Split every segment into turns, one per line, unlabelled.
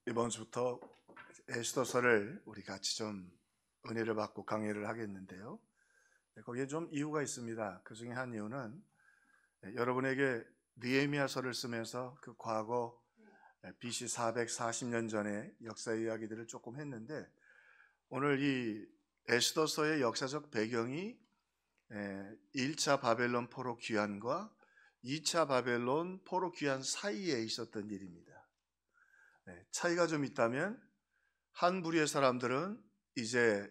이번 주부터 에스더서를 우리 같이 좀 은혜를 받고 강의를 하겠는데요. 거기에 좀 이유가 있습니다. 그 중에 한 이유는 여러분에게 느헤미야서를 쓰면서 그 과거 BC 440년 전의 역사 이야기들을 조금 했는데, 오늘 이 에스더서의 역사적 배경이 1차 바벨론 포로 귀환과 2차 바벨론 포로 귀환 사이에 있었던 일입니다. 차이가 좀 있다면, 한 부류의 사람들은 이제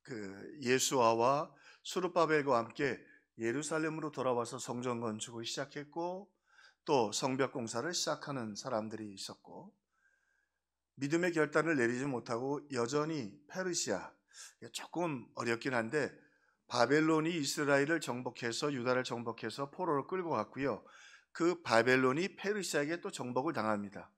그 예수아와 수르바벨과 함께 예루살렘으로 돌아와서 성전 건축을 시작했고, 또 성벽 공사를 시작하는 사람들이 있었고, 믿음의 결단을 내리지 못하고 여전히 페르시아, 조금 어렵긴 한데 바벨론이 이스라엘을 정복해서 유다를 정복해서 포로를 끌고 갔고요. 그 바벨론이 페르시아에게 또 정복을 당합니다.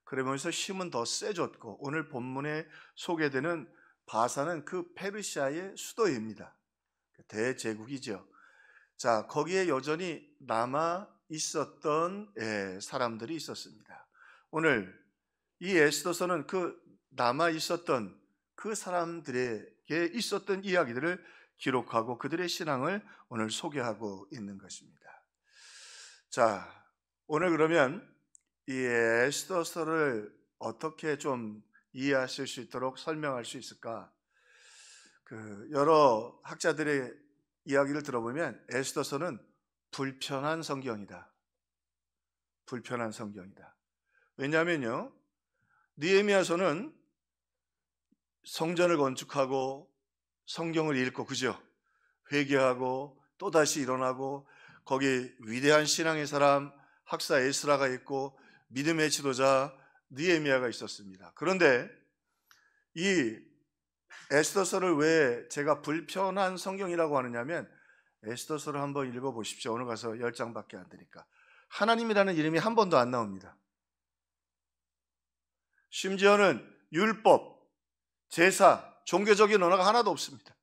그러면서 힘은 더 세졌고, 오늘 본문에 소개되는 바사는 그 페르시아의 수도입니다. 대제국이죠. 자, 거기에 여전히 남아 있었던 사람들이 있었습니다. 오늘 이 에스더서는 그 남아 있었던 그 사람들에게 있었던 이야기들을 기록하고 그들의 신앙을 오늘 소개하고 있는 것입니다. 자, 오늘 그러면 이 에스더서를 어떻게 좀 이해하실 수 있도록 설명할 수 있을까? 여러 학자들의 이야기를 들어보면 에스더서는 불편한 성경이다. 불편한 성경이다. 왜냐하면요, 느헤미야서는 성전을 건축하고 성경을 읽고, 그죠? 회개하고 또다시 일어나고, 거기 위대한 신앙의 사람 학사 에스라가 있고 믿음의 지도자 느헤미야가 있었습니다. 그런데 이 에스더서를 왜 제가 불편한 성경이라고 하느냐면, 에스더서를 한번 읽어보십시오. 오늘 가서 10장밖에 안 되니까. 하나님이라는 이름이 한 번도 안 나옵니다. 심지어는 율법, 제사, 종교적인 언어가 하나도 없습니다.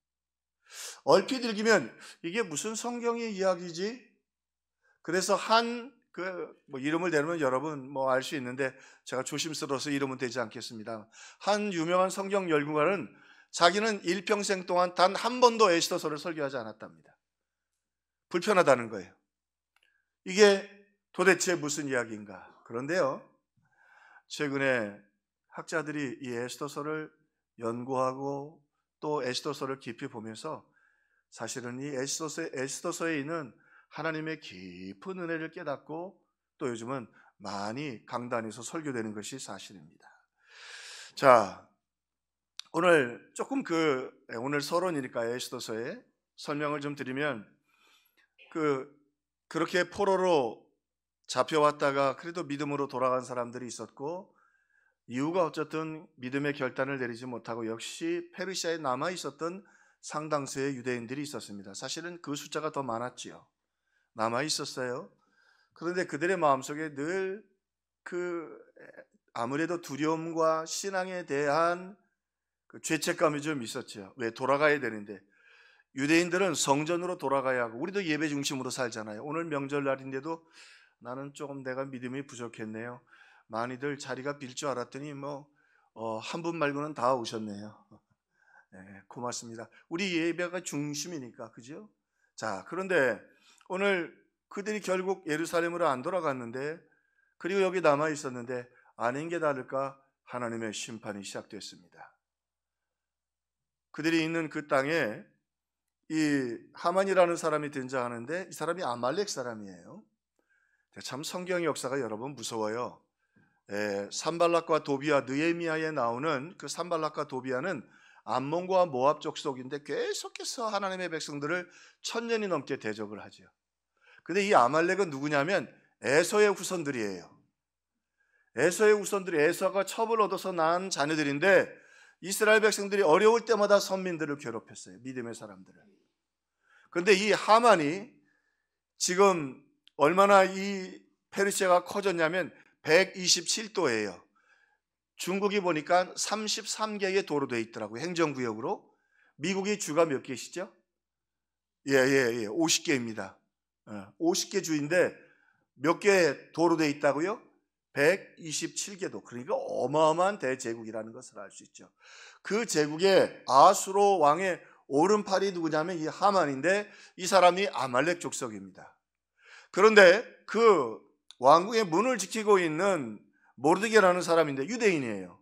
얼핏 읽으면 이게 무슨 성경의 이야기지? 그래서 이름을 대면 여러분 알 수 있는데, 제가 조심스러워서 이름은 되지 않겠습니다. 한 유명한 성경 연구가는 자기는 일평생 동안 단 한 번도 에스더서를 설교하지 않았답니다. 불편하다는 거예요. 이게 도대체 무슨 이야기인가? 그런데요, 최근에 학자들이 이 에스더서를 연구하고 또 에스더서를 깊이 보면서 사실은 이 에스더서에 있는 하나님의 깊은 은혜를 깨닫고, 또 요즘은 많이 강단에서 설교되는 것이 사실입니다. 자, 오늘 조금 오늘 서론이니까 에스더서의 설명을 좀 드리면, 그렇게 포로로 잡혀왔다가 그래도 믿음으로 돌아간 사람들이 있었고, 이유가 어쨌든 믿음의 결단을 내리지 못하고 역시 페르시아에 남아 있었던 상당수의 유대인들이 있었습니다. 사실은 그 숫자가 더 많았지요. 남아 있었어요. 그런데 그들의 마음속에 늘 아무래도 두려움과 신앙에 대한 죄책감이 좀 있었죠. 왜 돌아가야 되는데, 유대인들은 성전으로 돌아가야 하고, 우리도 예배 중심으로 살잖아요. 오늘 명절날인데도 나는 조금 내가 믿음이 부족했네요. 많이들 자리가 빌 줄 알았더니 한 분 말고는 다 오셨네요. 네, 고맙습니다. 우리 예배가 중심이니까, 그죠? 자, 그런데 오늘 그들이 결국 예루살렘으로 안 돌아갔는데, 그리고 여기 남아 있었는데, 아닌 게 다를까 하나님의 심판이 시작됐습니다. 그들이 있는 그 땅에 이 하만이라는 사람이 등장하는데, 이 사람이 아말렉 사람이에요. 참 성경의 역사가 여러분 무서워요. 산발락과 도비아, 느헤미야에 나오는 그 산발락과 도비아는 암몬과 모압 족속인데 계속해서 하나님의 백성들을 1000년이 넘게 대적을 하죠. 근데 이 아말렉은 누구냐면 에서의 후손들이에요. 에서의 후손들이, 에서가 첩을 얻어서 낳은 자녀들인데, 이스라엘 백성들이 어려울 때마다 선민들을 괴롭혔어요. 믿음의 사람들을. 그런데 이 하만이 지금 얼마나 이 페르시아가 커졌냐면 127도예요. 중국이 보니까 33개의 도로 되어 있더라고요. 행정구역으로. 미국이 주가 몇 개시죠? 50개입니다. 50개 주인데 몇 개 도로 되어 있다고요? 127개도, 그러니까 어마어마한 대제국이라는 것을 알 수 있죠. 그 제국의 아수로 왕의 오른팔이 누구냐면 이 하만인데, 이 사람이 아말렉 족속입니다. 그런데 그 왕궁의 문을 지키고 있는 모르드게라는 사람인데 유대인이에요.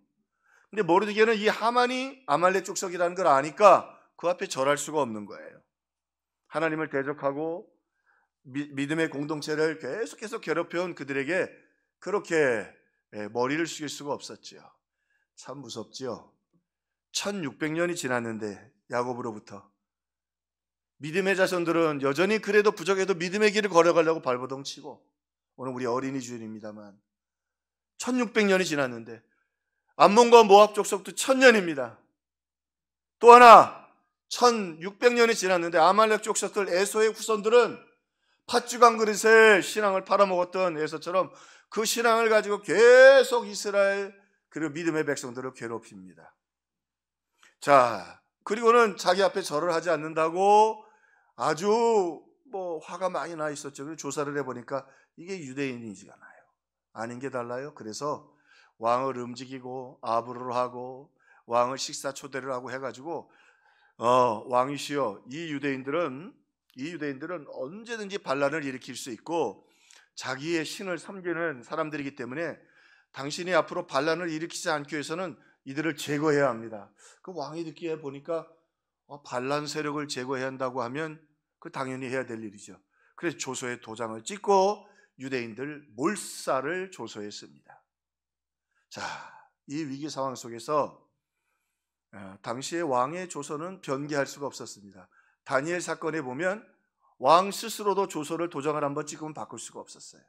근데 모르드게는 이 하만이 아말렉 족속이라는 걸 아니까 그 앞에 절할 수가 없는 거예요. 하나님을 대적하고 믿음의 공동체를 계속해서 괴롭혀온 그들에게 그렇게 머리를 숙일 수가 없었지요. 참 무섭지요. 1600년이 지났는데 야곱으로부터 믿음의 자손들은 여전히 그래도 부족해도 믿음의 길을 걸어가려고 발버둥 치고, 오늘 우리 어린이 주일입니다만 1600년이 지났는데 암몬과 모압 족속도 1000년입니다. 또 하나 1600년이 지났는데 아말렉 족속들 에서의 후손들은 팥죽 한 그릇에 신앙을 팔아먹었던 에서처럼 그 신앙을 가지고 계속 이스라엘 그리고 믿음의 백성들을 괴롭힙니다. 자, 그리고는 자기 앞에 절을 하지 않는다고 아주 화가 많이 나 있었죠. 그래서 조사를 해보니까 이게 유대인이지가 않아요. 아닌 게 달라요. 그래서 왕을 움직이고 아부를 하고 왕을 식사 초대를 하고 해가지고 왕이시여, 이 유대인들은 언제든지 반란을 일으킬 수 있고 자기의 신을 섬기는 사람들이기 때문에 당신이 앞으로 반란을 일으키지 않기 위해서는 이들을 제거해야 합니다. 그 왕이 듣기에 보니까 반란 세력을 제거해야 한다고 하면 그 당연히 해야 될 일이죠. 그래서 조서에 도장을 찍고 유대인들 몰살을 조서했습니다. 자, 이 위기 상황 속에서 당시의 왕의 조서는 변개할 수가 없었습니다. 다니엘 사건에 보면 왕 스스로도 조서를 도장을 한번 찍으면 바꿀 수가 없었어요.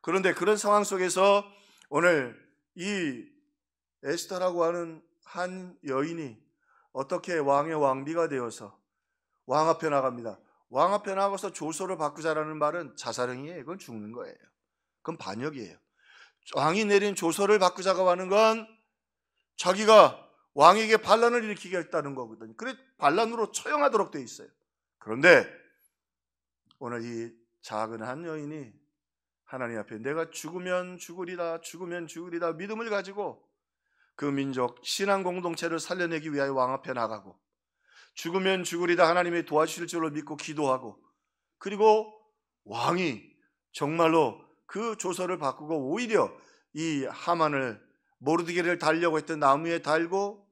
그런데 그런 상황 속에서 오늘 이 에스더라고 하는 한 여인이 어떻게 왕의 왕비가 되어서 왕 앞에 나갑니다. 왕 앞에 나가서 조서를 바꾸자라는 말은 자살행위예요. 그건 죽는 거예요. 그건 반역이에요. 왕이 내린 조서를 바꾸자고 하는 건 자기가 왕에게 반란을 일으키겠다는 거거든요. 그래 반란으로 처형하도록 되어 있어요. 그런데 오늘 이 작은 한 여인이 하나님 앞에 내가 죽으면 죽으리다 믿음을 가지고 그 민족 신앙 공동체를 살려내기 위하여 왕 앞에 나가고, 죽으면 죽으리다 하나님이 도와주실 줄로 믿고 기도하고, 그리고 왕이 정말로 그 조서를 바꾸고 오히려 이 하만을 모르드게를 달려고 했던 나무에 달고,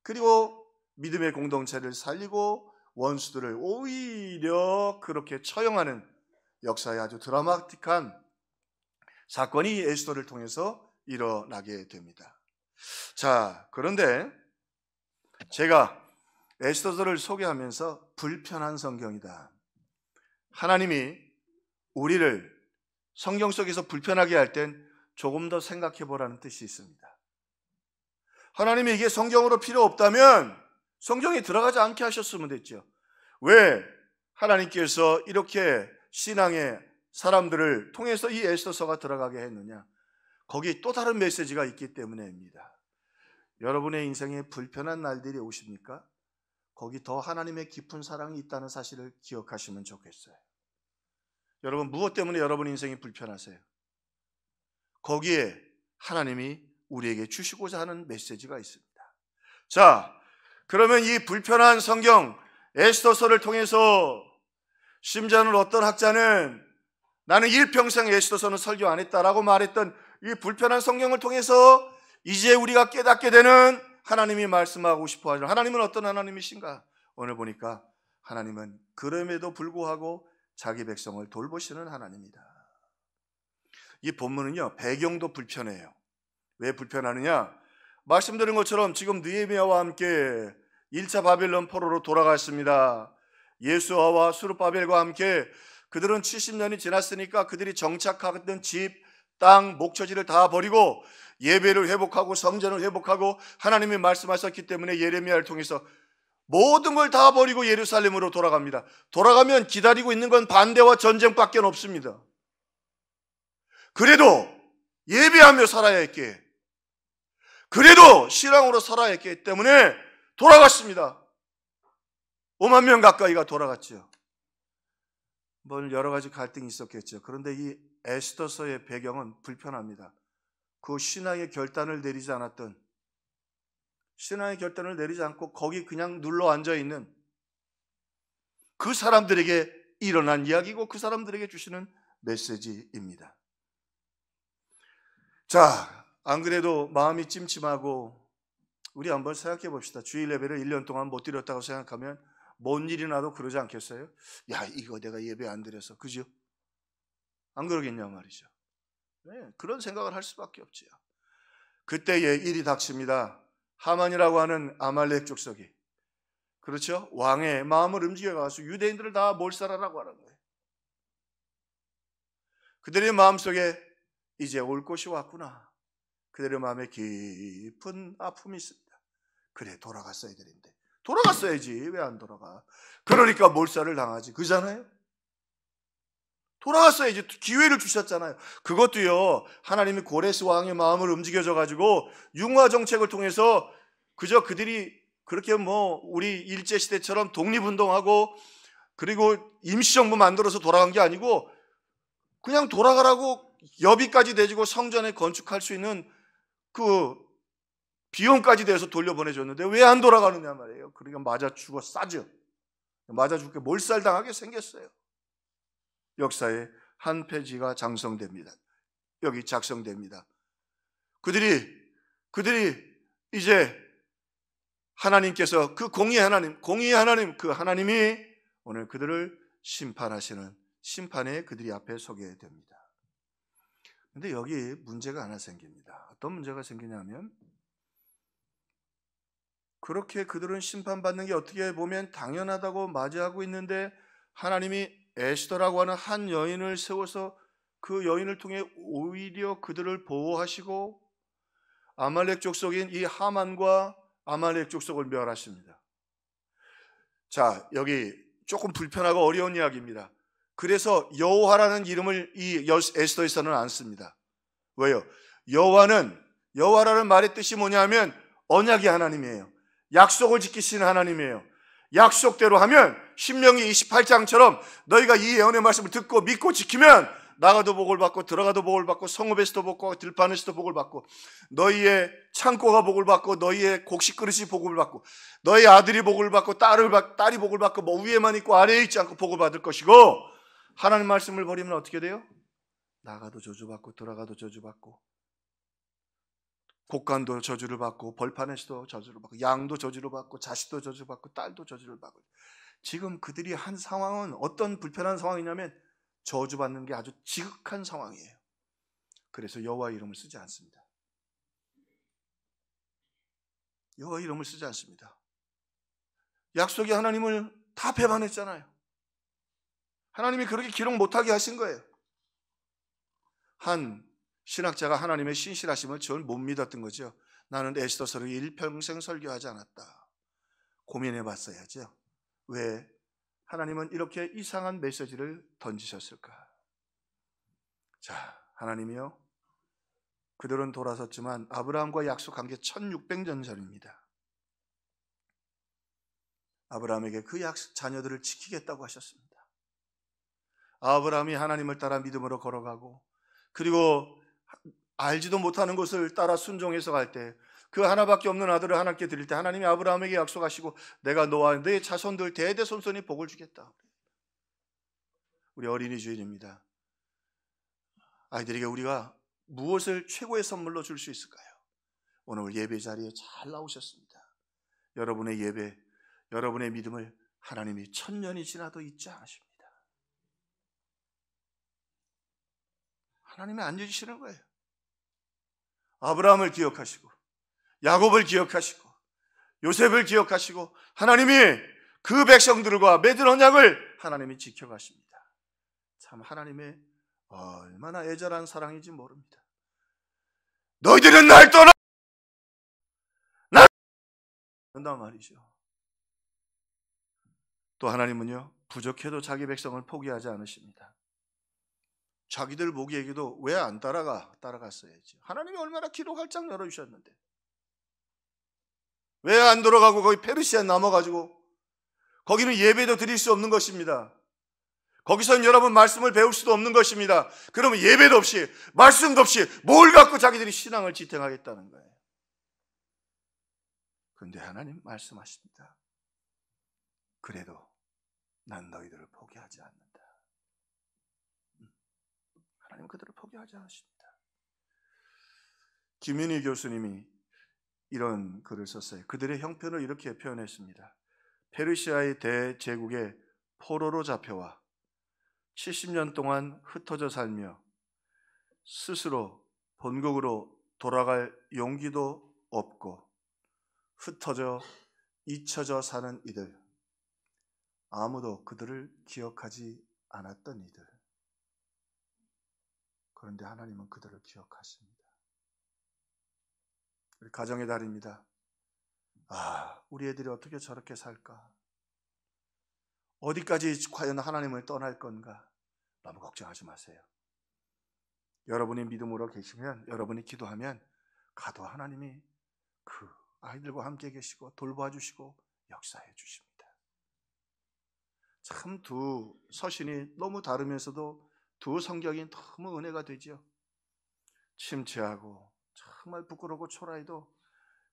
그리고 믿음의 공동체를 살리고 원수들을 오히려 그렇게 처형하는 역사의 아주 드라마틱한 사건이 에스더를 통해서 일어나게 됩니다. 자, 그런데 제가 에스더서를 소개하면서 불편한 성경이다, 하나님이 우리를 성경 속에서 불편하게 할 땐 조금 더 생각해 보라는 뜻이 있습니다. 하나님이 이게 성경으로 필요 없다면 성경에 들어가지 않게 하셨으면 됐죠. 왜 하나님께서 이렇게 신앙의 사람들을 통해서 이 에스더서가 들어가게 했느냐? 거기 또 다른 메시지가 있기 때문입니다. 여러분의 인생에 불편한 날들이 오십니까? 거기 더 하나님의 깊은 사랑이 있다는 사실을 기억하시면 좋겠어요. 여러분, 무엇 때문에 여러분 인생이 불편하세요? 거기에 하나님이 우리에게 주시고자 하는 메시지가 있습니다. 자, 그러면 이 불편한 성경 에스더서를 통해서 심지어는 어떤 학자는 나는 일평생 에스더서는 설교 안 했다라고 말했던 이 불편한 성경을 통해서 이제 우리가 깨닫게 되는 하나님이 말씀하고 싶어 하는 하나님은 어떤 하나님이신가? 오늘 보니까 하나님은 그럼에도 불구하고 자기 백성을 돌보시는 하나님이다. 이 본문은요, 배경도 불편해요. 왜 불편하느냐? 말씀드린 것처럼 지금 느헤미야와 함께 1차 바벨론 포로로 돌아갔습니다. 예수아와 수르바벨과 함께 그들은 70년이 지났으니까 그들이 정착하던 집, 땅, 목처지를 다 버리고 예배를 회복하고 성전을 회복하고 하나님이 말씀하셨기 때문에 예레미야를 통해서 모든 걸 다 버리고 예루살렘으로 돌아갑니다. 돌아가면 기다리고 있는 건 반대와 전쟁밖에 없습니다. 그래도 예배하며 살아야 했기에, 그래도 신앙으로 살아야 했기 때문에 돌아갔습니다. 5만 명 가까이가 돌아갔죠. 여러 가지 갈등이 있었겠죠. 그런데 이 에스더서의 배경은 불편합니다. 그 신앙의 결단을 내리지 않았던, 신앙의 결단을 내리지 않고 거기 그냥 눌러 앉아 있는 그 사람들에게 일어난 이야기고 그 사람들에게 주시는 메시지입니다. 자, 안 그래도 마음이 찜찜하고 우리 한번 생각해 봅시다. 주일 예배를 1년 동안 못 드렸다고 생각하면 뭔 일이 나도 그러지 않겠어요? 야, 이거 내가 예배 안 드려서, 그죠? 안 그러겠냐 말이죠. 네, 그런 생각을 할 수밖에 없지요. 그때에 일이 닥칩니다. 하만이라고 하는 아말렉 족속이, 그렇죠? 왕의 마음을 움직여가서 유대인들을 다 몰살하라고 하는 거예요. 그들의 마음속에 이제 올 곳이 왔구나. 그들의 마음에 깊은 아픔이 있습니다. 그래, 돌아갔어야 되는데. 돌아갔어야지. 왜 안 돌아가? 그러니까 몰살을 당하지. 그잖아요? 돌아갔어야지. 기회를 주셨잖아요. 그것도요, 하나님이 고레스 왕의 마음을 움직여줘가지고 융화 정책을 통해서 그저 그들이 그렇게 우리 일제시대처럼 독립운동하고 그리고 임시정부 만들어서 돌아간 게 아니고 그냥 돌아가라고 여비까지 내주고 성전에 건축할 수 있는 그 비용까지 대서 돌려보내줬는데 왜 안 돌아가느냐 말이에요. 그러니까 맞아 죽어 싸죠. 맞아 죽게 몰살당하게 생겼어요. 역사의 한 페이지가 작성됩니다. 여기 작성됩니다. 그들이 이제 하나님께서 그 공의의 하나님, 그 하나님이 오늘 그들을 심판하시는 심판에 그들이 앞에 서게 됩니다. 근데 여기 문제가 하나 생깁니다. 어떤 문제가 생기냐면, 그렇게 그들은 심판받는 게 어떻게 보면 당연하다고 맞이하고 있는데 하나님이 에스더라고 하는 한 여인을 세워서 그 여인을 통해 오히려 그들을 보호하시고 아말렉 족속인 이 하만과 아말렉 족속을 멸하십니다. 자, 여기 조금 불편하고 어려운 이야기입니다. 그래서 여호와라는 이름을 이 에스더에서는 안 씁니다. 왜요? 여호와라는 말의 뜻이 뭐냐면 언약의 하나님이에요. 약속을 지키시는 하나님이에요. 약속대로 하면 신명기 28장처럼 너희가 이 예언의 말씀을 듣고 믿고 지키면 나가도 복을 받고 들어가도 복을 받고 성읍에서도 복을 받고 들판에서도 복을 받고 너희의 창고가 복을 받고 너희의 곡식 그릇이 복을 받고 너희 아들이 복을 받고 딸이 복을 받고 위에만 있고 아래에 있지 않고 복을 받을 것이고, 하나님 말씀을 버리면 어떻게 돼요? 나가도 저주받고 들어가도 저주받고 곡간도 저주를 받고 벌판에서도 저주를 받고 양도 저주를 받고 자식도 저주를 받고 딸도 저주를 받고. 지금 그들이 한 상황은 어떤 불편한 상황이냐면 저주받는 게 아주 지극한 상황이에요. 그래서 여호와 이름을 쓰지 않습니다. 여호와 이름을 쓰지 않습니다. 약속의 하나님을 다 배반했잖아요. 하나님이 그렇게 기록 못하게 하신 거예요. 한 신학자가 하나님의 신실하심을 전 못 믿었던 거죠. 나는 에스더서를 일평생 설교하지 않았다. 고민해 봤어야죠. 왜 하나님은 이렇게 이상한 메시지를 던지셨을까? 자, 하나님이요, 그들은 돌아섰지만 아브라함과 약속한 게 1600년 전입니다. 아브라함에게 그 약속 자녀들을 지키겠다고 하셨습니다. 아브라함이 하나님을 따라 믿음으로 걸어가고 그리고 알지도 못하는 것을 따라 순종해서 갈 때 그 하나밖에 없는 아들을 하나님께 드릴 때 하나님이 아브라함에게 약속하시고 내가 너와 네 자손들 대대손손이 복을 주겠다. 우리 어린이 주일입니다. 아이들에게 우리가 무엇을 최고의 선물로 줄 수 있을까요? 오늘 예배 자리에 잘 나오셨습니다. 여러분의 예배, 여러분의 믿음을 하나님이 1000년이 지나도 잊지 않으십니다. 하나님이 안 잊으시는 거예요. 아브라함을 기억하시고 야곱을 기억하시고 요셉을 기억하시고 하나님이 그 백성들과 맺은 언약을 하나님이 지켜가십니다. 참 하나님의 얼마나 애절한 사랑인지 모릅니다. 너희들은 날 떠나 그런단 말이죠. 또 하나님은요, 부족해도 자기 백성을 포기하지 않으십니다. 자기들 보기에도 왜 안 따라갔어야지. 하나님이 얼마나 기록 활짝 열어주셨는데 왜 안 들어가고 거기 페르시아 남아가지고 거기는 예배도 드릴 수 없는 것입니다. 거기서는 여러분 말씀을 배울 수도 없는 것입니다. 그러면 예배도 없이 말씀도 없이 뭘 갖고 자기들이 신앙을 지탱하겠다는 거예요. 그런데 하나님 말씀하십니다. 그래도 난 너희들을 포기하지 않는다. 하나님 그들을 포기하지 않으십니다. 김윤희 교수님이 이런 글을 썼어요. 그들의 형편을 이렇게 표현했습니다. 페르시아의 대제국의 포로로 잡혀와 70년 동안 흩어져 살며 스스로 본국으로 돌아갈 용기도 없고 흩어져 잊혀져 사는 이들, 아무도 그들을 기억하지 않았던 이들. 그런데 하나님은 그들을 기억하십니다. 우리 가정의 달입니다. 우리 애들이 어떻게 저렇게 살까? 어디까지 과연 하나님을 떠날 건가? 너무 걱정하지 마세요. 여러분이 믿음으로 계시면, 여러분이 기도하면 가도 하나님이 그 아이들과 함께 계시고 돌봐 주시고 역사해 주십니다. 참 두 서신이 너무 다르면서도 두 성경이 너무 은혜가 되죠. 침체하고 정말 부끄럽고 초라해도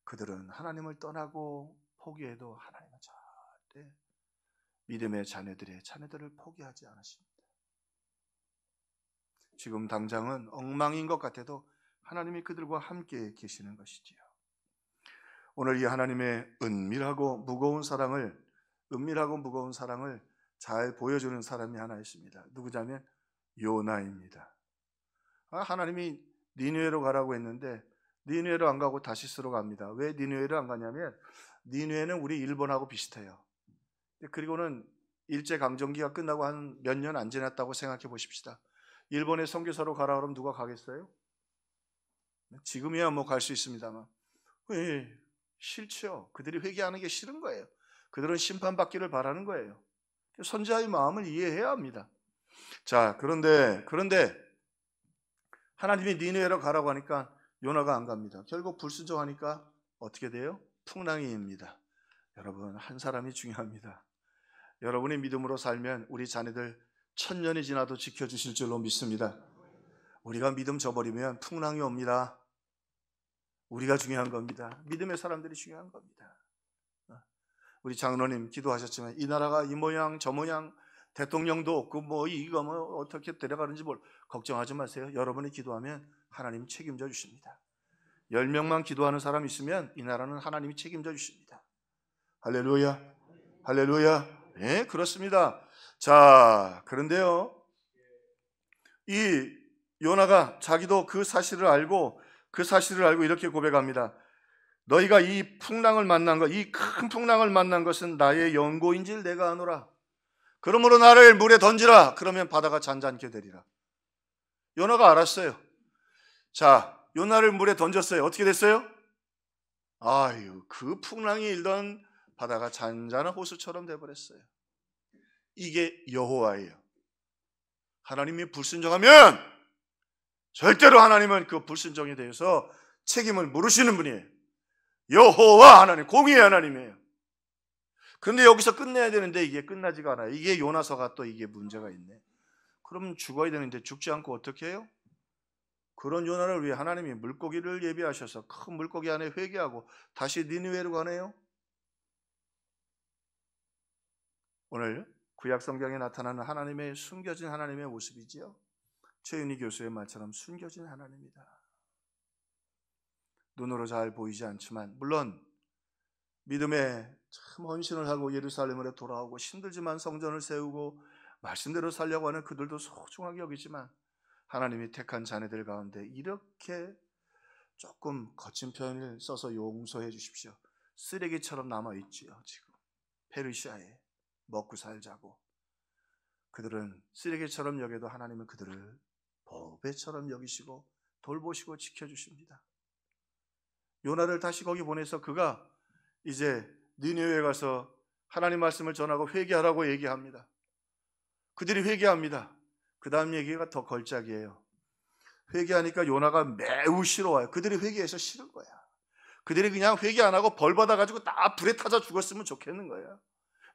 그들은 하나님을 떠나고 포기해도 하나님은 절대 믿음의 자녀들을 포기하지 않으십니다. 지금 당장은 엉망인 것 같아도 하나님이 그들과 함께 계시는 것이지요. 오늘 이 하나님의 은밀하고 무거운 사랑을 잘 보여주는 사람이 하나 있습니다. 누구냐면 요나입니다. 하나님이 니느웨로 가라고 했는데 니느웨로 안 가고 다시스로 갑니다. 왜 니느웨로 안 가냐면 니느웨는 우리 일본하고 비슷해요. 그리고는 일제강점기가 끝나고 한 몇 년 안 지났다고 생각해 보십시다. 일본에 선교사로 가라 그러면 누가 가겠어요? 지금이야 뭐 갈 수 있습니다만. 왜? 싫죠. 그들이 회개하는 게 싫은 거예요. 그들은 심판받기를 바라는 거예요. 선지자의 마음을 이해해야 합니다. 자, 그런데 하나님이 니느웨로 가라고 하니까 요나가 안 갑니다. 결국 불순종하니까 어떻게 돼요? 풍랑이입니다. 여러분, 한 사람이 중요합니다. 여러분의 믿음으로 살면 우리 자녀들 1000년이 지나도 지켜주실 줄로 믿습니다. 우리가 믿음 저버리면 풍랑이 옵니다. 우리가 중요한 겁니다. 믿음의 사람들이 중요한 겁니다. 우리 장로님 기도하셨지만 이 나라가 이 모양 저 모양 대통령도 없고 이거 어떻게 데려가는지 걱정하지 마세요. 여러분이 기도하면 하나님 책임져 주십니다. 10명만 기도하는 사람 있으면 이 나라는 하나님이 책임져 주십니다. 할렐루야, 할렐루야. 네, 그렇습니다. 자, 그런데요, 이 요나가 자기도 그 사실을 알고 이렇게 고백합니다. 너희가 이 풍랑을 만난 것, 이 큰 풍랑을 만난 것은 나의 연고인지를 내가 아노라. 그러므로 나를 물에 던지라. 그러면 바다가 잔잔케 되리라. 요나가 알았어요. 자, 요나를 물에 던졌어요. 어떻게 됐어요? 그 풍랑이 일던 바다가 잔잔한 호수처럼 돼버렸어요. 이게 여호와예요. 하나님이 불순종하면 절대로 하나님은 그 불순종에 대해서 책임을 물으시는 분이에요. 여호와 하나님, 공의의 하나님이에요. 그런데 여기서 끝내야 되는데 이게 끝나지가 않아요. 이게 요나서가 또 이게 문제가 있네. 그럼 죽어야 되는데 죽지 않고 어떻게 해요? 그런 요나를 위해 하나님이 물고기를 예비하셔서 큰 물고기 안에 회개하고 다시 니느웨로 가네요. 오늘 구약 성경에 나타나는 하나님의 숨겨진 하나님의 모습이지요. 최윤희 교수의 말처럼 숨겨진 하나님이다. 눈으로 잘 보이지 않지만 물론 믿음에 참 헌신을 하고 예루살렘으로 돌아오고 힘들지만 성전을 세우고 말씀대로 살려고 하는 그들도 소중하게 여기지만 하나님이 택한 자녀들 가운데 이렇게 조금 거친 표현을 써서 용서해 주십시오. 쓰레기처럼 남아있지요. 지금 페르시아에 먹고 살자고 그들은 쓰레기처럼 여겨도 하나님은 그들을 보배처럼 여기시고 돌보시고 지켜주십니다. 요나를 다시 거기 보내서 그가 이제 니느웨에 가서 하나님 말씀을 전하고 회개하라고 얘기합니다. 그들이 회개합니다. 그 다음 얘기가 더 걸작이에요. 회개하니까 요나가 매우 싫어와요. 그들이 회개해서 싫은 거야. 그들이 그냥 회개 안 하고 벌 받아가지고 다 불에 타져 죽었으면 좋겠는 거예요.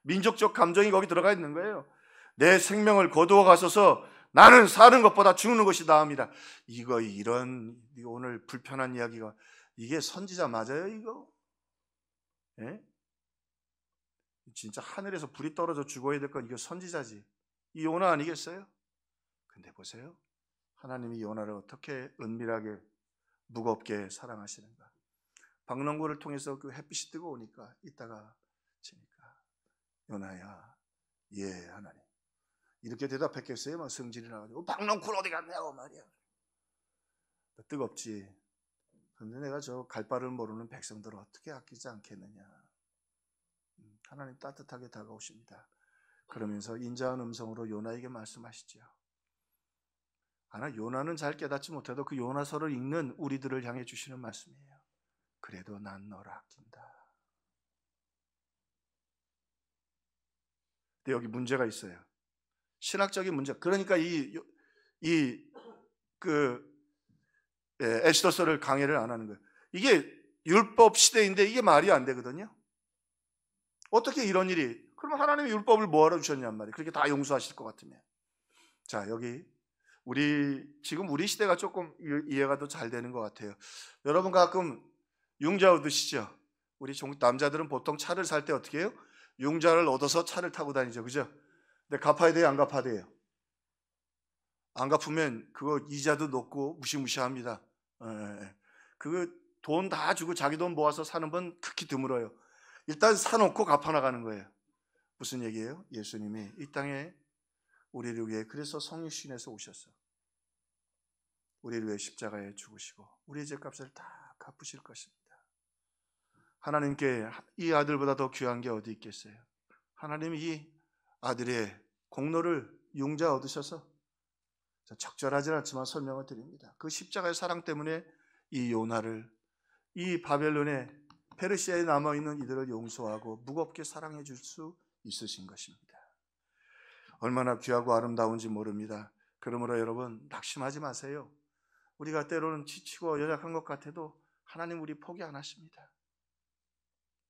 민족적 감정이 거기 들어가 있는 거예요. 내 생명을 거두어 가소서. 나는 사는 것보다 죽는 것이 나음이라. 이런 오늘 불편한 이야기가, 이게 선지자 맞아요 이거? 예? 진짜 하늘에서 불이 떨어져 죽어야 될 건 이거 선지자지. 이 요나 아니겠어요? 근데 보세요. 하나님이 요나를 어떻게 은밀하게 무겁게 사랑하시는가. 박농구를 통해서 그 햇빛이 뜨고 오니까 이따가 지니까 요나야, 예 하나님, 이렇게 대답했겠어요? 막 성질이 나가지고 박농구는 어디 갔냐고 말이야. 뜨겁지. 그런데 내가 저 갈 바를 모르는 백성들을 어떻게 아끼지 않겠느냐. 하나님 따뜻하게 다가오십니다. 그러면서 인자한 음성으로 요나에게 말씀하시죠. 요나는 잘 깨닫지 못해도 그 요나서를 읽는 우리들을 향해 주시는 말씀이에요. 그래도 난 너를 아낀다. 근데 여기 문제가 있어요. 신학적인 문제. 그러니까 에스더서를 강해를 안 하는 거예요. 이게 율법 시대인데 이게 말이 안 되거든요. 어떻게 이런 일이? 그러면 하나님이 율법을 뭐하러 주셨냔 말이에요. 그렇게 다 용서하실 것 같으면. 자, 여기 지금 우리 시대가 조금 이해가 더 잘 되는 것 같아요. 여러분 가끔 융자 얻으시죠? 우리 남자들은 보통 차를 살 때 어떻게 해요? 융자를 얻어서 차를 타고 다니죠, 그죠? 근데 갚아야 돼요, 안 갚아야 돼요? 안 갚으면 그거 이자도 높고 무시무시합니다. 그거 돈 다 주고 자기 돈 모아서 사는 분 극히 드물어요. 일단 사놓고 갚아나가는 거예요. 무슨 얘기예요? 예수님이 이 땅에 우리를 위해, 그래서 성육신에서 오셔서 우리를 위해 십자가에 죽으시고 우리의 죄값을 다 갚으실 것입니다. 하나님께 이 아들보다 더 귀한 게 어디 있겠어요? 하나님이 이 아들의 공로를 융자 얻으셔서, 적절하진 않지만 설명을 드립니다. 그 십자가의 사랑 때문에 이 요나를, 이 바벨론의 페르시아에 남아있는 이들을 용서하고 무겁게 사랑해 줄 수 있으신 것입니다. 얼마나 귀하고 아름다운지 모릅니다. 그러므로 여러분 낙심하지 마세요. 우리가 때로는 지치고 연약한 것 같아도 하나님 우리 포기 안 하십니다.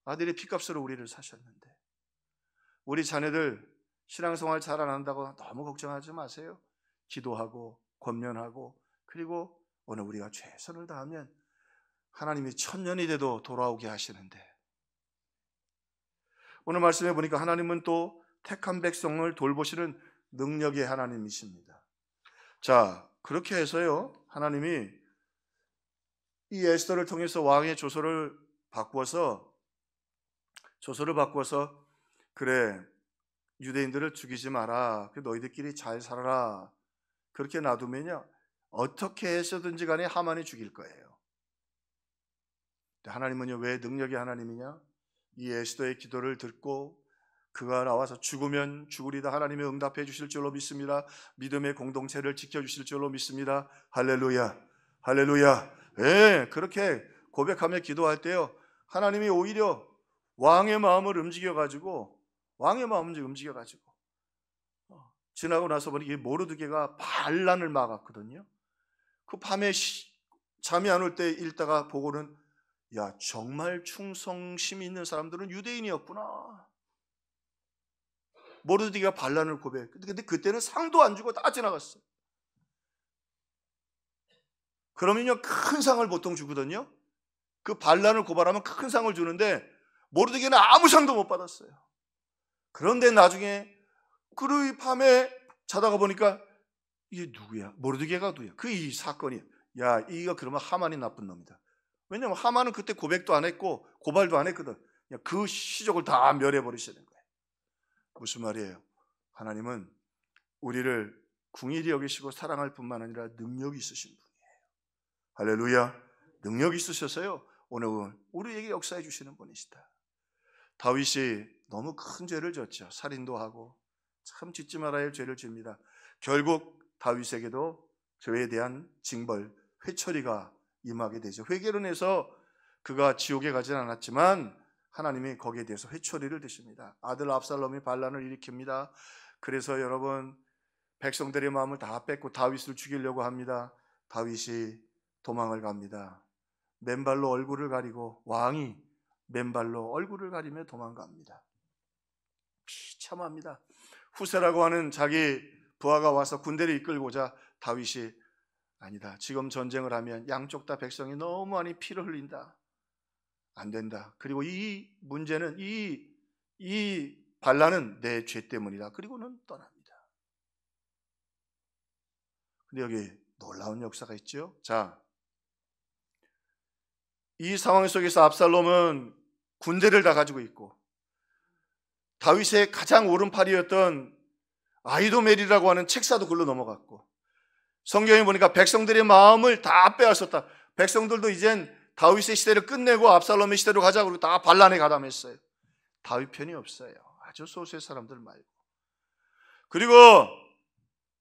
아들의 피값으로 우리를 사셨는데, 우리 자녀들 신앙생활 잘 안 한다고 너무 걱정하지 마세요. 기도하고 권면하고, 그리고 오늘 우리가 최선을 다하면 하나님이 1000년이 돼도 돌아오게 하시는데, 오늘 말씀해 보니까 하나님은 또 택한 백성을 돌보시는 능력의 하나님이십니다. 자, 그렇게 해서요, 하나님이 이 에스더를 통해서 왕의 조서를 바꾸어서 그래, 유대인들을 죽이지 마라, 너희들끼리 잘 살아라, 그렇게 놔두면요 어떻게 해서든지 간에 하만이 죽일 거예요. 하나님은요 왜 능력의 하나님이냐? 이 에스더의 기도를 듣고 그가 나와서 죽으면 죽으리다 하나님이 응답해 주실 줄로 믿습니다. 믿음의 공동체를 지켜주실 줄로 믿습니다. 할렐루야, 할렐루야. 네, 그렇게 고백하며 기도할 때요 하나님이 오히려 왕의 마음을 움직여가지고 지나고 나서 보니 이 모르드게가 반란을 막았거든요. 그 밤에 잠이 안 올 때 읽다가 보고는, 야, 정말 충성심 있는 사람들은 유대인이었구나. 모르드게가 반란을 고백. 근데 그때는 상도 안 주고 다 지나갔어요. 그러면요 큰 상을 보통 주거든요. 그 반란을 고발하면 큰 상을 주는데 모르드게는 아무 상도 못 받았어요. 그런데 나중에 그 밤에 자다가 보니까 이게 누구야? 모르드게가 누구야? 이 사건이, 야, 이거 그러면 하만이 나쁜 놈이다. 왜냐하면 하만은 그때 고백도 안 했고 고발도 안 했거든. 그 시족을 다 멸해버리시는 거예요. 무슨 말이에요? 하나님은 우리를 궁일이 여기시고 사랑할 뿐만 아니라 능력이 있으신 분이에요. 할렐루야. 능력이 있으셔서요 오늘 우리에게 역사해 주시는 분이시다. 다윗이 너무 큰 죄를 졌죠. 살인도 하고 참 짓지 말아야 할 죄를 집니다. 결국 다윗에게도 죄에 대한 징벌, 회초리가 임하게 되죠. 회개를 해서 그가 지옥에 가진 않았지만 하나님이 거기에 대해서 회초리를 드십니다. 아들 압살롬이 반란을 일으킵니다. 그래서 여러분 백성들의 마음을 다 뺏고 다윗을 죽이려고 합니다. 다윗이 도망을 갑니다. 맨발로 얼굴을 가리고, 왕이 맨발로 얼굴을 가리며 도망갑니다. 비참합니다. 후세라고 하는 자기 부하가 와서 군대를 이끌고자 다윗이 아니다. 지금 전쟁을 하면 양쪽 다 백성이 너무 많이 피를 흘린다. 안 된다. 그리고 이 문제는 이 반란은 내 죄 때문이다. 그리고는 떠납니다. 근데 여기 놀라운 역사가 있죠. 자, 이 상황 속에서 압살롬은 군대를 다 가지고 있고 다윗의 가장 오른팔이었던 아히도멜이라고 하는 책사도 글로 넘어갔고 성경에 보니까 백성들의 마음을 다 빼앗았다. 백성들도 이젠 다윗의 시대를 끝내고 압살롬의 시대로 가자 그러고 다 반란에 가담했어요. 다윗 편이 없어요. 아주 소수의 사람들 말고. 그리고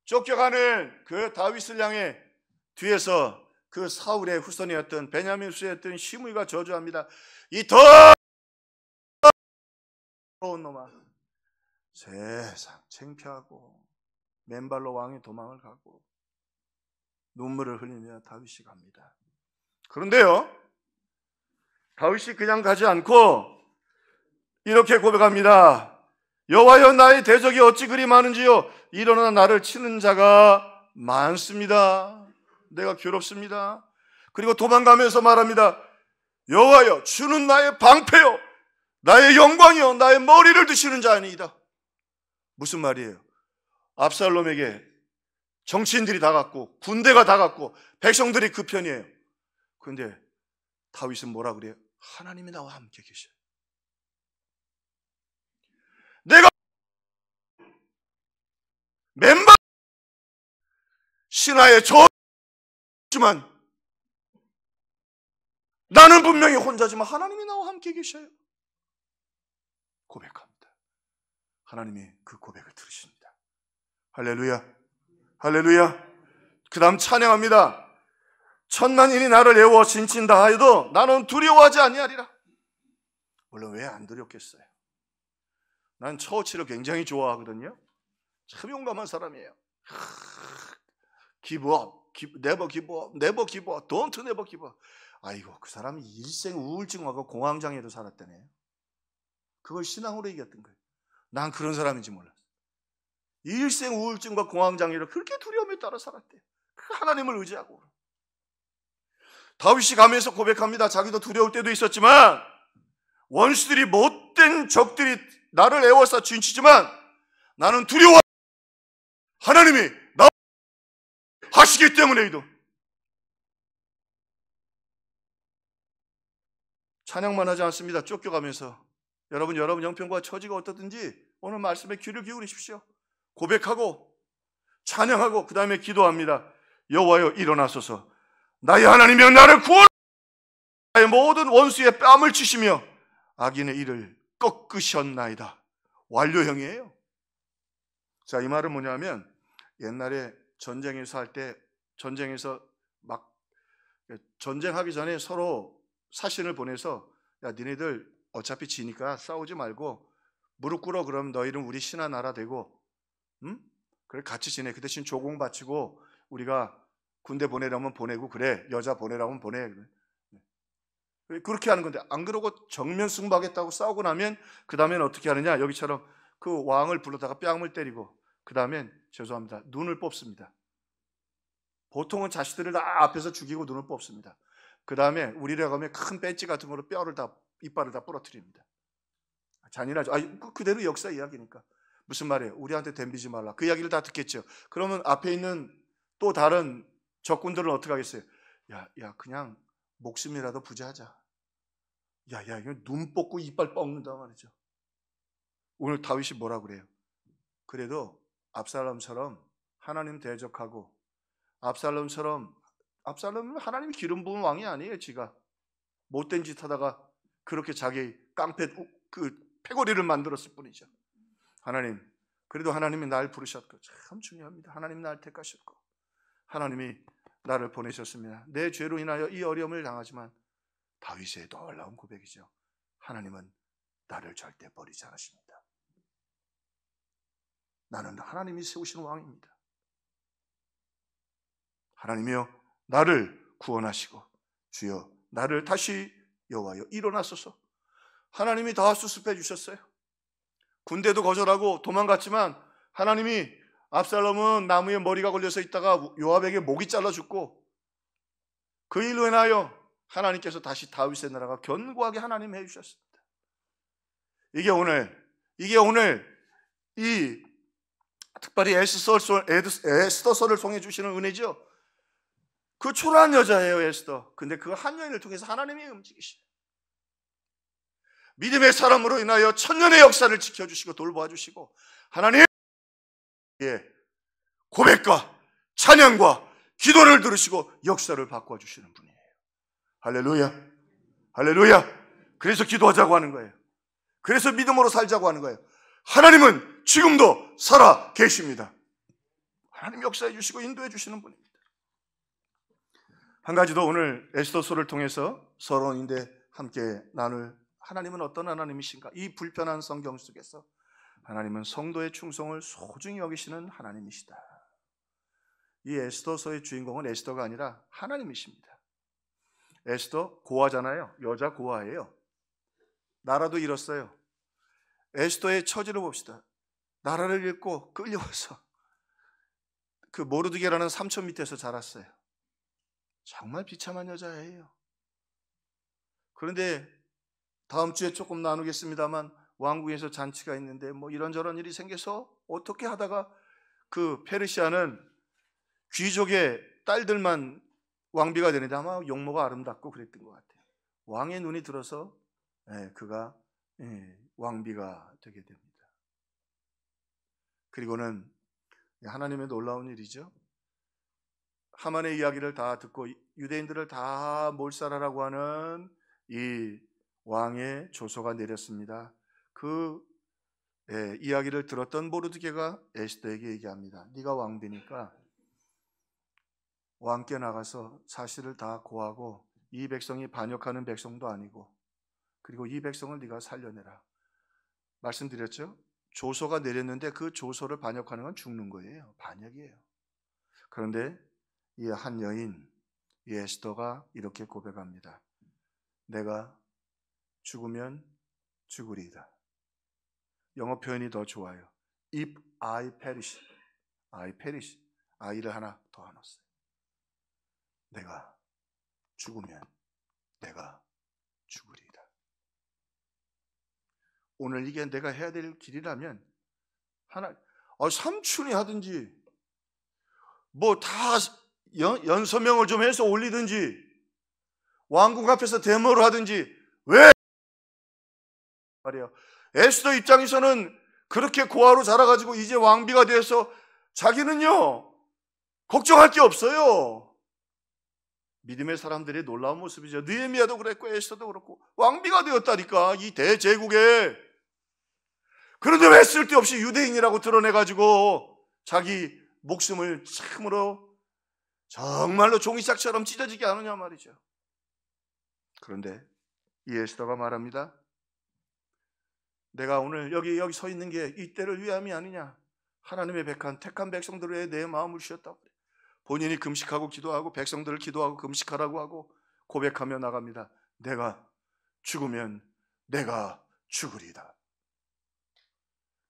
쫓겨가는 그 다윗을 향해 뒤에서 그 사울의 후손이었던 베냐민 후손이었던 시므이가 저주합니다. 이 더러운 놈아, 세상 창피하고 맨발로 왕이 도망을 가고 눈물을 흘리며 다윗이 갑니다. 그런데요, 다윗이 그냥 가지 않고 이렇게 고백합니다. 여호와여, 나의 대적이 어찌 그리 많은지요. 일어나 나를 치는 자가 많습니다. 내가 괴롭습니다. 그리고 도망가면서 말합니다. 여호와여, 주는 나의 방패요, 나의 영광이요, 나의 머리를 드시는 자 아니이다. 무슨 말이에요? 압살롬에게 정치인들이 다 갔고 군대가 다 갔고 백성들이 그 편이에요. 그런데 다윗은 뭐라 그래요? 하나님이 나와 함께 계셔요. 내가 맨발 신하의 저지만 나는 분명히 혼자지만 하나님이 나와 함께 계셔요. 고백합니다. 하나님이 그 고백을 들으십니다. 할렐루야, 할렐루야. 그 다음 찬양합니다. 천만인이 나를 애워 진친다 하여도 나는 두려워하지 아니하리라. 물론 왜 안 두렵겠어요? 난 처치를 굉장히 좋아하거든요. 참 용감한 사람이에요. Give up, never give up, never give up, don't never give up. 아이고, 그 사람이 일생 우울증하고 공황장애로 살았다네요. 그걸 신앙으로 이겼던 거예요. 난 그런 사람인지 몰랐어요. 일생 우울증과 공황장애로 그렇게 두려움에 따라 살았대요. 그 하나님을 의지하고. 다윗이 가면서 고백합니다. 자기도 두려울 때도 있었지만 원수들이, 못된 적들이 나를 애워싸 진치지만 나는 두려워. 하나님이 나 하시기 때문에도. 찬양만 하지 않습니다. 쫓겨가면서 여러분 형편과 처지가 어떻든지 오늘 말씀에 귀를 기울이십시오. 고백하고 찬양하고 그 다음에 기도합니다. 여호와여, 일어나소서. 나의 하나님이여, 나를 구원하소서. 나의 모든 원수의 뺨을 치시며 악인의 일을 꺾으셨나이다. 완료형이에요. 자, 이 말은 뭐냐면 옛날에 전쟁에서 할 때, 전쟁에서 막 전쟁하기 전에 서로 사신을 보내서 야, 니네들 어차피 지니까 싸우지 말고 무릎 꿇어. 그럼 너희는 우리 신하 나라 되고, 응? 그래 같이 지내. 그 대신 조공 바치고 우리가 군대 보내려면 보내고, 그래 여자 보내라면 보내. 그렇게 하는 건데, 안 그러고 정면 승부하겠다고 싸우고 나면 그 다음엔 어떻게 하느냐, 여기처럼 그 왕을 불러다가 뺨을 때리고 그 다음엔 죄송합니다, 눈을 뽑습니다. 보통은 자식들을 다 앞에서 죽이고 눈을 뽑습니다. 그 다음에 우리라고 하면 큰 배지 같은 거로 뼈를 다, 이빨을 다 부러뜨립니다. 잔인하죠. 그대로 역사 이야기니까. 무슨 말이에요? 우리한테 덤비지 말라. 그 이야기를 다 듣겠죠. 그러면 앞에 있는 또 다른 적군들은 어떻게 하겠어요? 야, 그냥 목숨이라도 부지하자. 야, 이거 눈 뽑고 이빨 뻗는다 말이죠. 오늘 다윗이 뭐라 그래요? 그래도 압살롬처럼 하나님 대적하고, 압살롬은 하나님이 기름 부은 왕이 아니에요. 지가 못된 짓 하다가 그렇게 자기 깡패 그 패거리를 만들었을 뿐이죠. 하나님, 그래도 하나님이 날 부르셨고, 참 중요합니다. 하나님 날 택하셨고 하나님이 나를 보내셨습니다. 내 죄로 인하여 이 어려움을 당하지만 다윗의 놀라운 고백이죠. 하나님은 나를 절대 버리지 않으십니다. 나는 하나님이 세우신 왕입니다. 하나님이여, 나를 구원하시고 주여 나를 다시, 여호와여 일어나소서. 하나님이 다 수습해 주셨어요. 군대도 거절하고 도망갔지만 하나님이 압살롬은 나무에 머리가 걸려서 있다가 요압에게 목이 잘라 죽고 그 일로 인하여 하나님께서 다시 다윗의 나라가 견고하게 하나님 해주셨습니다. 이게 오늘 이 특별히 에스더서를 통해 주시는 은혜죠. 그 초라한 여자예요, 에스더. 근데 그 한 여인을 통해서 하나님이 움직이시죠. 믿음의 사람으로 인하여 천년의 역사를 지켜주시고 돌보아주시고 하나님의 고백과 찬양과 기도를 들으시고 역사를 바꿔주시는 분이에요. 할렐루야, 할렐루야. 그래서 기도하자고 하는 거예요. 그래서 믿음으로 살자고 하는 거예요. 하나님은 지금도 살아 계십니다. 하나님 역사해 주시고 인도해 주시는 분입니다. 한 가지 더 오늘 에스더서를 통해서 서론인데 함께 나눌 하나님은 어떤 하나님이신가? 이 불편한 성경 속에서 하나님은 성도의 충성을 소중히 여기시는 하나님이시다. 이 에스더서의 주인공은 에스더가 아니라 하나님이십니다. 에스더 고아잖아요. 여자 고아예요. 나라도 잃었어요. 에스더의 처지를 봅시다. 나라를 잃고 끌려와서 그 모르드게라는 삼촌 밑에서 자랐어요. 정말 비참한 여자예요. 그런데 다음 주에 조금 나누겠습니다만 왕궁에서 잔치가 있는데 뭐 이런저런 일이 생겨서 어떻게 하다가 그 페르시아는 귀족의 딸들만 왕비가 되는데 아마 용모가 아름답고 그랬던 것 같아요. 왕의 눈이 들어서 그가 왕비가 되게 됩니다. 그리고는 하나님의 놀라운 일이죠. 하만의 이야기를 다 듣고 유대인들을 다 몰살하라고 하는 이 왕의 조서가 내렸습니다. 그 이야기를 들었던 모르드게가 에스더에게 얘기합니다. 네가 왕비니까 왕께 나가서 사실을 다 고하고 이 백성이 반역하는 백성도 아니고 그리고 이 백성을 네가 살려내라. 말씀드렸죠? 조서가 내렸는데 그 조서를 반역하는 건 죽는 거예요. 반역이에요. 그런데 이 한 여인, 이 에스더가 이렇게 고백합니다. 내가 죽으면 죽으리이다. 영어 표현이 더 좋아요. If I perish, I를 하나 더 넣었어요. 내가 죽으면 내가 죽으리이다. 오늘 이게 내가 해야 될 길이라면 삼촌이 하든지 뭐 다 연서명을 좀 해서 올리든지 왕궁 앞에서 데모를 하든지 왜 말이에요. 에스더 입장에서는 그렇게 고아로 자라가지고 이제 왕비가 돼서 자기는요 걱정할 게 없어요. 믿음의 사람들의 놀라운 모습이죠. 느헤미야도 그랬고 에스더도 그렇고 왕비가 되었다니까 이 대제국에. 그런데 왜 쓸데없이 유대인이라고 드러내가지고 자기 목숨을 참으로 정말로 종이짝처럼 찢어지게 하느냐 말이죠. 그런데 이 에스더가 말합니다. 내가 오늘 여기 서 있는 게 이때를 위함이 아니냐. 하나님의 택한 백성들을 위해 내 마음을 주셨다고. 본인이 금식하고 기도하고 백성들을 기도하고 금식하라고 하고 고백하며 나갑니다. 내가 죽으면 내가 죽으리다.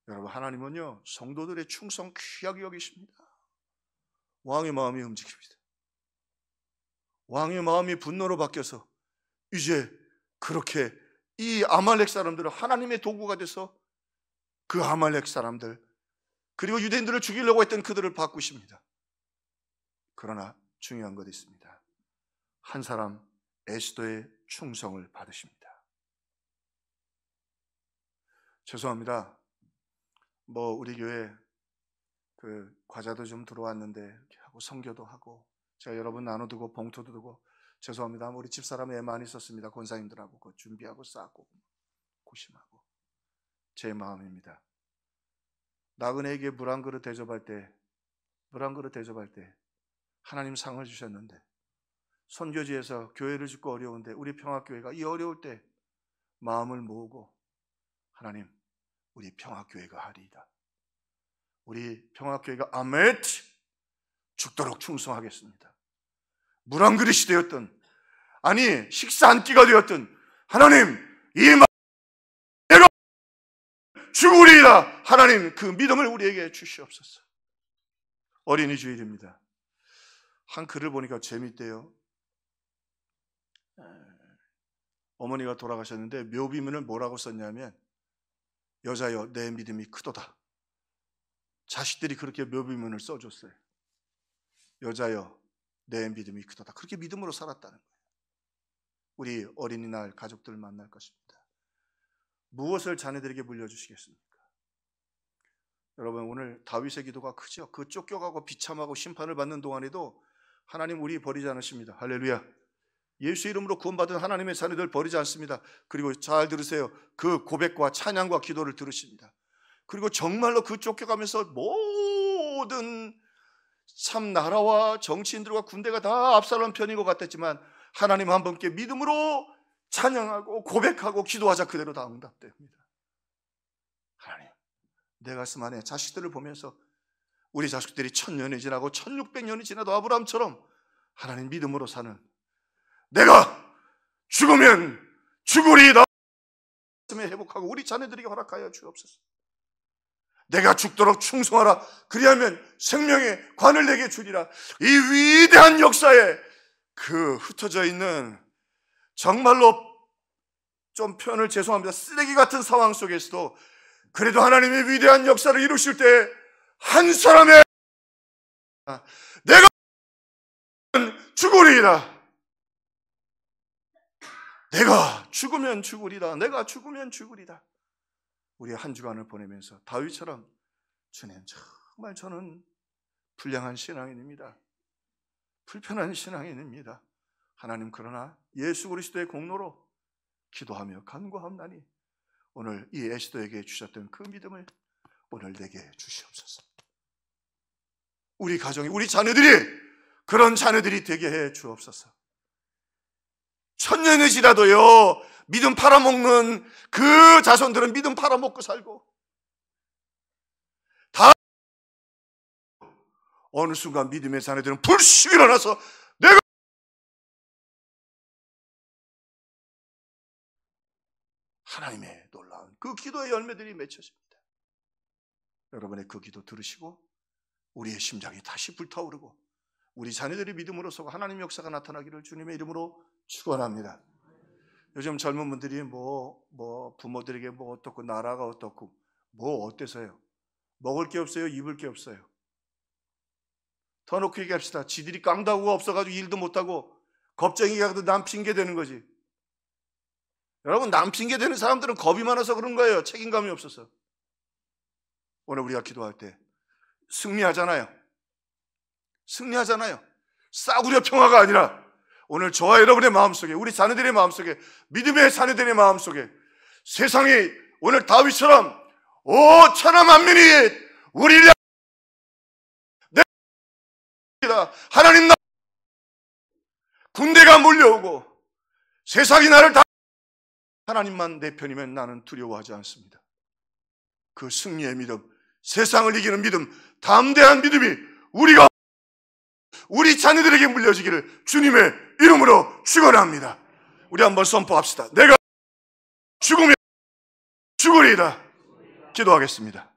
여러분, 하나님은요 성도들의 충성 귀하게 여기십니다. 왕의 마음이 움직입니다. 왕의 마음이 분노로 바뀌어서 이제 그렇게 이 아말렉 사람들은 하나님의 도구가 돼서 그 아말렉 사람들 그리고 유대인들을 죽이려고 했던 그들을 바꾸십니다. 그러나 중요한 것이 있습니다. 한 사람 에스더의 충성을 받으십니다. 죄송합니다. 우리 교회 그 과자도 좀 들어왔는데 이렇게 하고 선교도 하고 제가 여러분 나눠두고 봉투도 두고 죄송합니다. 우리 집사람 애 많이 썼습니다. 권사님들하고 그거 준비하고 쌓고 고심하고 제 마음입니다. 나그네에게 물 한 그릇 대접할 때 하나님 상을 주셨는데 선교지에서 교회를 짓고 어려운데 우리 평화교회가 이 어려울 때 마음을 모으고 하나님 우리 평화교회가 하리이다. 우리 평화교회가 아멘 죽도록 충성하겠습니다. 물 한 그릇이 되었든 아니 식사 한 끼가 되었든 하나님 이 마음 내가 죽으리이다. 하나님 그 믿음을 우리에게 주시옵소서. 어린이 주일입니다. 한 글을 보니까 재밌대요. 어머니가 돌아가셨는데 묘비문을 뭐라고 썼냐면 여자여 내 믿음이 크도다. 자식들이 그렇게 묘비문을 써줬어요. 여자여 내 믿음이 크도다. 그렇게 믿음으로 살았다는 거예요. 우리 어린이날 가족들 만날 것입니다. 무엇을 자녀들에게 물려주시겠습니까? 여러분 오늘 다윗의 기도가 크죠. 그 쫓겨가고 비참하고 심판을 받는 동안에도 하나님 우리 버리지 않으십니다. 할렐루야. 예수 이름으로 구원받은 하나님의 자녀들 버리지 않습니다. 그리고 잘 들으세요. 그 고백과 찬양과 기도를 들으십니다. 그리고 정말로 그 쫓겨가면서 모든 참 나라와 정치인들과 군대가 다 압살롬 편인 것 같았지만 하나님 한 분께 믿음으로 찬양하고 고백하고 기도하자 그대로 다 응답됩니다. 하나님 내 가슴 안에 자식들을 보면서 우리 자식들이 1000년이 지나고 1600년이 지나도 아브라함처럼 하나님 믿음으로 사는 내가 죽으면 죽으리이다 회복하고 우리 자녀들에게 허락하여 주옵소서. 내가 죽도록 충성하라 그리하면 생명의 관을 내게 주리라. 이 위대한 역사에 그 흩어져 있는 정말로 좀 표현을 죄송합니다. 쓰레기 같은 상황 속에서도 그래도 하나님의 위대한 역사를 이루실 때 한 사람의 내가 죽으리이다. 내가 죽으면 죽으리다. 내가 죽으면 죽으리다. 우리 한 주간을 보내면서 다윗처럼 주님 정말 저는 불량한 신앙인입니다. 불편한 신앙인입니다. 하나님 그러나 예수 그리스도의 공로로 기도하며 간구하옵나니 오늘 이 에스더에게 주셨던 그 믿음을 오늘 내게 주시옵소서. 우리 가정이 우리 자녀들이 그런 자녀들이 되게 해 주옵소서. 1000년이 지나도요 믿음 팔아먹는 그 자손들은 믿음 팔아먹고 살고 다 어느 순간 믿음의 자녀들은 불쑥 일어나서 내가 하나님의 놀라운 그 기도의 열매들이 맺혀집니다. 여러분의 그 기도 들으시고 우리의 심장이 다시 불타오르고 우리 자녀들이 믿음으로 서고 하나님의 역사가 나타나기를 주님의 이름으로 축원합니다. 요즘 젊은 분들이 부모들에게 어떻고 나라가 어떻고 어때서요? 먹을 게 없어요? 입을 게 없어요? 더 놓고 얘기합시다. 지들이 깡다구가 없어가지고 일도 못하고 겁쟁이가 남 핑계 대는 거지. 여러분 남 핑계 대는 사람들은 겁이 많아서 그런 거예요. 책임감이 없어서. 오늘 우리가 기도할 때 승리하잖아요. 싸구려 평화가 아니라 오늘 저와 여러분의 마음속에 우리 자녀들의 마음속에 믿음의 자녀들의 마음속에 세상이 오늘 다윗처럼 오 천하 만민이 우리를 하나님 나 군대가 몰려오고 세상이 나를 다 하나님만 내 편이면 나는 두려워하지 않습니다. 그 승리의 믿음, 세상을 이기는 믿음, 담대한 믿음이 우리 자녀들에게 물려지기를 주님의 이름으로 축원합니다. 우리 한번 선포합시다. 내가 죽으면 죽으리이다. 기도하겠습니다.